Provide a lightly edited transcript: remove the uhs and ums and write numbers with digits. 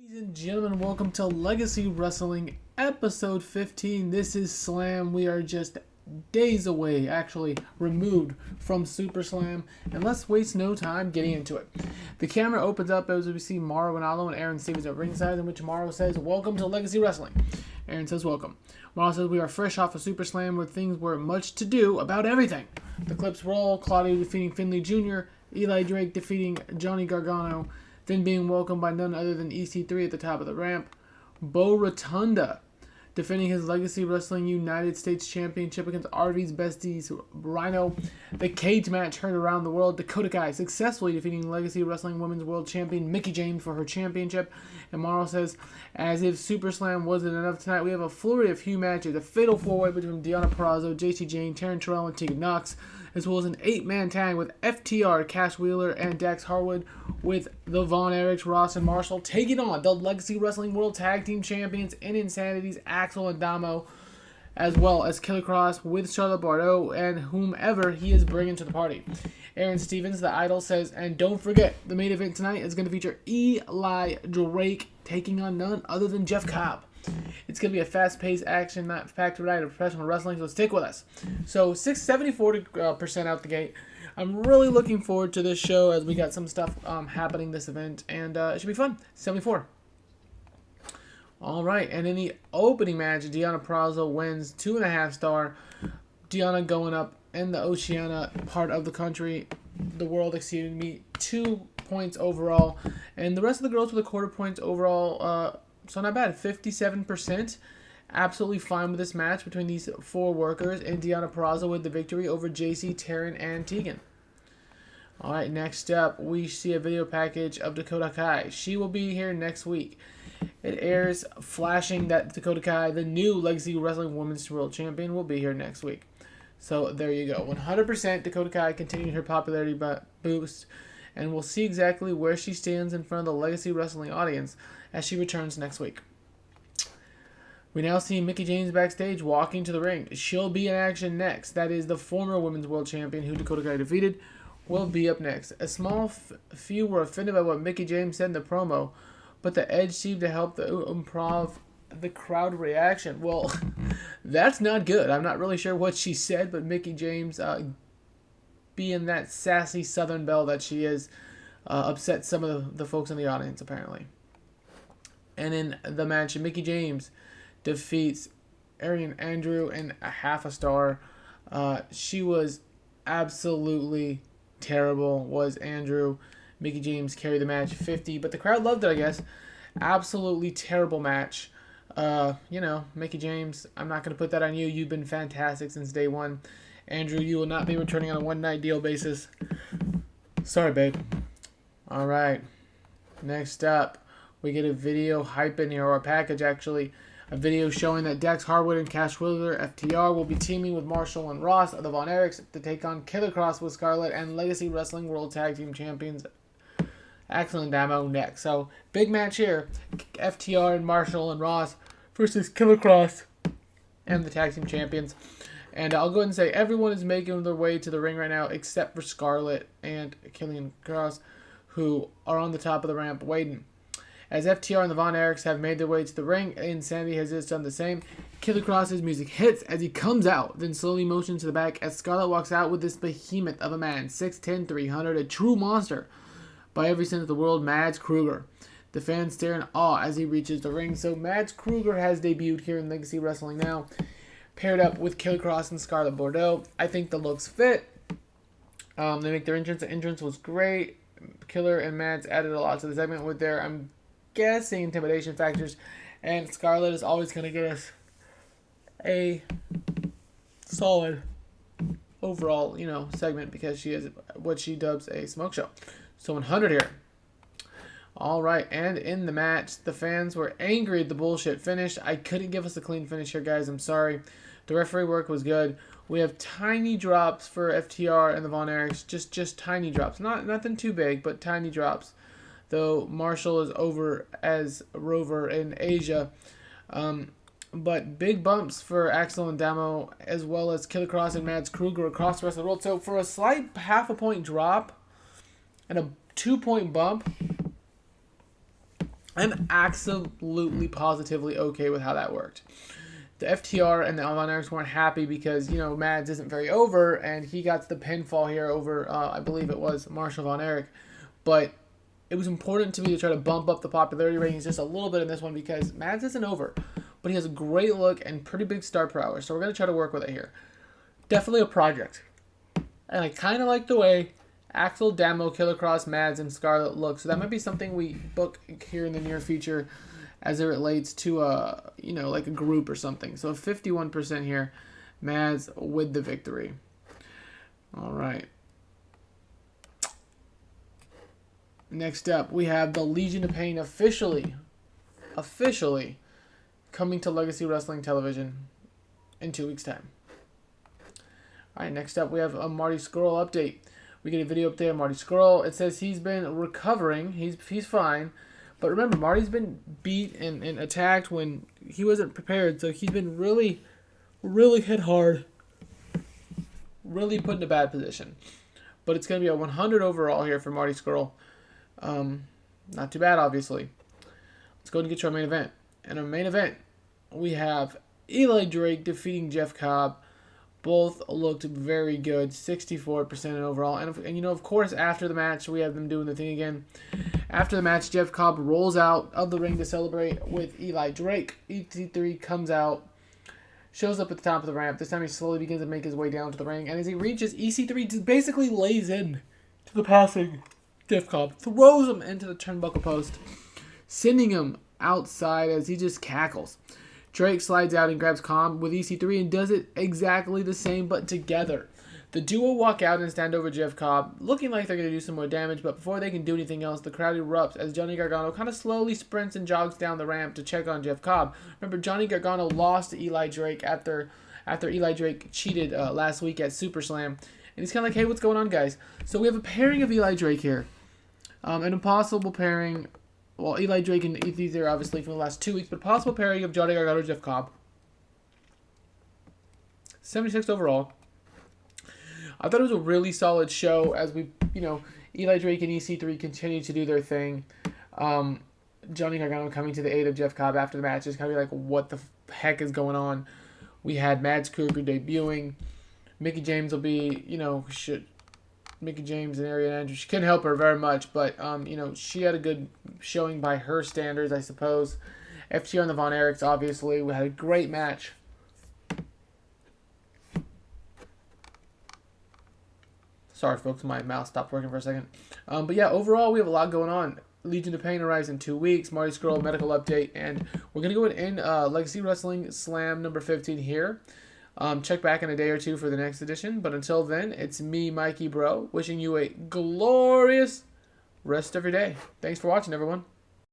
Ladies and gentlemen, welcome to Legacy Wrestling episode 15. This is Slam. We are just days away, actually removed from Super Slam, and let's waste no time getting into it. The camera opens up as we see Mauro Ranallo and Aaron Stevens at ringside, in which Mauro says, "Welcome to Legacy Wrestling." Aaron says, "Welcome." Mauro says, "We are fresh off of Super Slam where things were much to do about everything." The clips roll, Claudio defeating Finley Jr., Eli Drake defeating Johnny Gargano, then being welcomed by none other than EC3 at the top of the ramp. Bo Rotunda defending his Legacy Wrestling United States Championship against RV's besties Rhino. The cage match heard around the world. Dakota Kai successfully defeating Legacy Wrestling Women's World Champion Mickie James for her championship. And Mauro says, as if Super Slam wasn't enough tonight, we have a flurry of huge matches. A fatal four-way between Deonna Purrazzo, JC Jane, Taryn Terrell, and Tegan Knox, as well as an 8-man tag with FTR, Cash Wheeler, and Dax Harwood, with the Von Erichs, Ross, and Marshall taking on the Legacy Wrestling World Tag Team Champions and Insanity's Axel and Damo, as well as Killer Kross with Charlotte Bordeaux and whomever he is bringing to the party. Aaron Stevens, the Idol, says, and don't forget, the main event tonight is going to feature Eli Drake taking on none other than Jeff Cobb. It's going to be a fast-paced, action-packed night of professional wrestling, so stick with us. So 74% out the gate. I'm really looking forward to this show as we got some stuff happening this event, and it should be fun. 74. All right, and in the opening match, Deonna Purrazzo wins 2.5 star. Deonna going up in the Oceania part of the country, the world, 2 points overall, and the rest of the girls with a quarter points overall. So not bad, 57%. Absolutely fine with this match between these four workers, and Deonna Purrazzo with the victory over JC, Taryn, and Tegan. Alright, next up, we see a video package of Dakota Kai. She will be here next week. It airs flashing that Dakota Kai, the new Legacy Wrestling Women's World Champion, will be here next week. So there you go. 100% Dakota Kai continuing her popularity boost, and we'll see exactly where she stands in front of the Legacy Wrestling audience as she returns next week. We now see Mickie James backstage walking to the ring. She'll be in action next. That is, the former Women's World Champion, who Dakota Kai defeated, will be up next. A small few were offended by what Mickie James said in the promo, but the edge seemed to help the improv the crowd reaction. Well, that's not good. I'm not really sure what she said, but Mickie James, being that sassy Southern belle that she is, upset some of the folks in the audience, apparently. And in the match, Mickie James defeats Arian Andrew in a 0.5 star. She was absolutely terrible, was Andrew. Mickie James carried the match 50, but the crowd loved it, I guess. Absolutely terrible match. Mickie James, I'm not going to put that on you. You've been fantastic since day one. Andrew, you will not be returning on a one-night deal basis. Sorry, babe. All right. Next up, we get a video hype in here, or a package actually. A video showing that Dax Harwood and Cash Wheeler, FTR, will be teaming with Marshall and Ross of the Von Erichs to take on Killer Kross with Scarlett and Legacy Wrestling World Tag Team Champions Axel and Damo next. So, big match here. FTR and Marshall and Ross versus Killer Kross and the Tag Team Champions. And I'll go ahead and say everyone is making their way to the ring right now except for Scarlett and Killer Kross, who are on the top of the ramp waiting. As FTR and the Von Erichs have made their way to the ring, Insanity has just done the same. Killer Kross's music hits as he comes out, then slowly motions to the back as Scarlett walks out with this behemoth of a man, 6'10", 300, a true monster. By every sense of the world, Mads Kruger. The fans stare in awe as he reaches the ring. So Mads Kruger has debuted here in Legacy Wrestling now, paired up with Killer Kross and Scarlett Bordeaux. I think the looks fit. They make their entrance. The entrance was great. Killer and Mads added a lot to the segment with their, I'm guessing, intimidation factors, and Scarlett is always going to get us a solid overall, segment because she is what she dubs a smoke show. So 100 here. All right, and in the match, the fans were angry at the bullshit finish. I couldn't give us a clean finish here, guys. I'm sorry. The referee work was good. We have tiny drops for FTR and the Von Erichs, just tiny drops. Nothing too big, but tiny drops. Though Marshall is over as Rover in Asia. But big bumps for Axel and Damo, as well as Killer Kross and Mads Kruger across the rest of the world. So for a slight 0.5 point drop and a 2-point bump, I'm absolutely positively okay with how that worked. The FTR and the Von Erichs weren't happy because, Mads isn't very over, and he got the pinfall here over, I believe it was Marshall Von Erich. But it was important to me to try to bump up the popularity ratings just a little bit in this one because Mads isn't over. But he has a great look and pretty big star power, so we're going to try to work with it here. Definitely a project. And I kind of like the way Axel, Damo, Killer Cross, Mads, and Scarlett look. So that might be something we book here in the near future as it relates to like a group or something. So 51% here, Mads with the victory. All right. Next up, we have the Legion of Pain officially coming to Legacy Wrestling Television in 2 weeks' time. All right, next up, we have a Marty Scurll update. We get a video up there of Marty Scurll. It says he's been recovering. He's fine. But remember, Marty's been beat and attacked when he wasn't prepared. So he's been really, really hit hard. Really put in a bad position. But it's going to be a 100 overall here for Marty Scurll. Not too bad, obviously. Let's go and get to our main event. In our main event, we have Eli Drake defeating Jeff Cobb. Both looked very good, 64% overall. And of course, after the match, we have them doing the thing again. After the match, Jeff Cobb rolls out of the ring to celebrate with Eli Drake. EC3 comes out, shows up at the top of the ramp. This time he slowly begins to make his way down to the ring. And as he reaches, EC3 just basically lays in to the passing Jeff Cobb. Throws him into the turnbuckle post, sending him outside as he just cackles. Drake slides out and grabs Cobb with EC3 and does it exactly the same, but together. The duo walk out and stand over Jeff Cobb, looking like they're going to do some more damage, but before they can do anything else, the crowd erupts as Johnny Gargano kind of slowly sprints and jogs down the ramp to check on Jeff Cobb. Remember, Johnny Gargano lost to Eli Drake after Eli Drake cheated last week at SuperSlam, and he's kind of like, hey, what's going on, guys? So we have a pairing of Eli Drake here. An impossible pairing. Well, Eli Drake and EC3 are obviously from the last 2 weeks, but possible pairing of Johnny Gargano and Jeff Cobb. 76 overall. I thought it was a really solid show as we, Eli Drake and EC3 continue to do their thing. Johnny Gargano coming to the aid of Jeff Cobb after the match is kind of like, what the heck is going on? We had Mads Kruger debuting. Mickie James will be, Mickie James and Ariana Andrews. She couldn't help her very much, but, she had a good showing by her standards, I suppose. FTR and the Von Erichs, obviously. We had a great match. Sorry, folks, my mouse stopped working for a second. But yeah, overall, we have a lot going on. Legion of Pain arrives in 2 weeks. Marty Scurll medical update, and we're gonna go and end Legacy Wrestling Slam number 15 here. Check back in a day or two for the next edition. But until then, it's me, Mikey Bro, wishing you a glorious rest of your day. Thanks for watching, everyone.